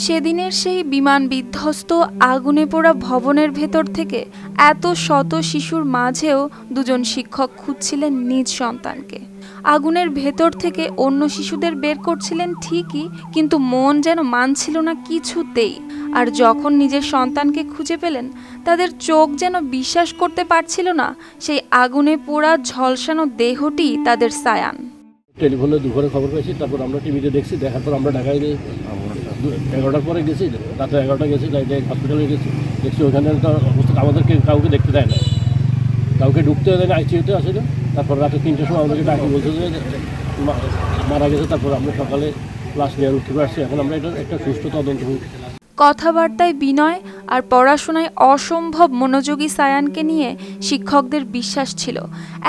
সেদিনের সেই বিমান বিধ্বস্ত আগুনে পোড়া ভবনের ভেতর থেকে এত শত শিশুর মাঝেও দুজন শিক্ষক খুঁজছিলেন নিজ সন্তানকে। আগুনের ভেতর থেকে অন্য শিশুদের বের করছিলেন ঠিকই, কিন্তু মন যেন মানছিল না কিছুতেই। আর যখন নিজের সন্তানকে খুঁজে পেলেন, তাদের চোখ যেন বিশ্বাস করতে পারছিল না সেই আগুনে পোড়া ঝলসানো দেহটি তাদের সায়ান। টেলিফোনে দুপুরে খবর পেয়েছি, তারপর আমরা টিভিতে দেখছি, দেখার পর আমরা ঢাকায় 11টার পরে গেছি, রাতে 11টা গেছি, হসপিটালে গেছি, দেখছি ওইখানে অবস্থা আমাদেরকে কাউকে দেখতে দেয় না, কাউকে ঢুকতে দেয় না, আইসিইউতে আসে না। তারপর রাতে 3টার সময় আমাদেরকে ডাকি বলছে যে মারা গেছে। তারপর আমরা সকালে লাশ নিয়ে উঠতে পারছি। এখন আমরা এটা একটা সুষ্ঠু তদন্ত হোক। কথাবার্তায় বিনয় আর পড়াশোনায় অসম্ভব মনোযোগী সায়ানকে নিয়ে শিক্ষকদের বিশ্বাস ছিল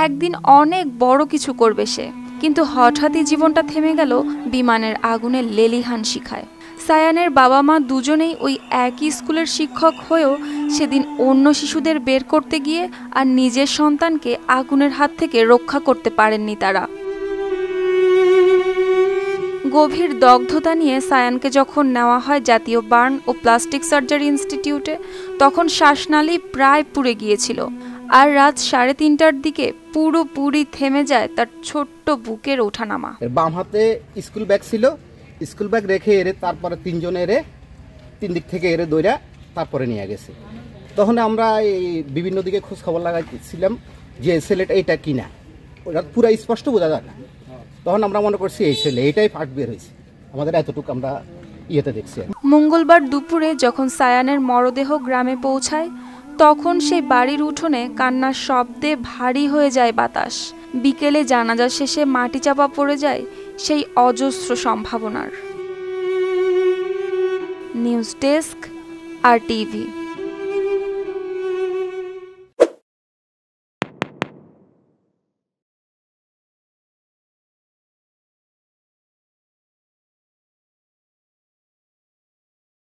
একদিন অনেক বড় কিছু করবে সে। কিন্তু হঠাৎই জীবনটা থেমে গেল বিমানের আগুনে লেলিহান শিখায়। সায়ানের বাবা মা দুজনেই ওই একই স্কুলের শিক্ষক হয়েও সেদিন অন্য শিশুদের বের করতে গিয়ে আর নিজের সন্তানকে আগুনের হাত থেকে রক্ষা করতে পারেননি তারা। গভীর দগ্ধতা নিয়ে সায়ানকে যখন নেওয়া হয় জাতীয় বার্ন ও প্লাস্টিক সার্জারি ইনস্টিটিউটে, তখন শ্বাসনালী প্রায় পুড়ে গিয়েছিল। আর রাত 3:30টার দিকে পুরোপুরি থেমে যায় তার ছোট্ট বুকের ওঠানামা। বাম হাতে স্কুল ব্যাগ ছিল, স্কুল ব্যাগ রেখে এরে তারপরে 3 জন এরে 3 দিক থেকে এরে দইরা তারপরে নিয়ে গেছে। তখন আমরা এই বিভিন্ন দিকে খোঁজ খবর লাগাইছিলাম যে ছেলেটা এটা কিনা, ওটা পুরো স্পষ্ট বোঝা যায় না। তখন আমরা মনে করছি এই ছেলে, এটাই ফাট বের হয়েছে, আমাদের এতটুকু আমরা ইয়েতে দেখছি। মঙ্গলবার দুপুরে যখন সায়ানের মরদেহ গ্রামে পৌঁছায়, তখন সেই বাড়ির উঠোনে কান্নার শব্দে ভারী হয়ে যায় বাতাস। বিকেলে জানাজা শেষে মাটি চাপা পড়ে যায় সেই অজস্র সম্ভাবনার। News desk, RTV।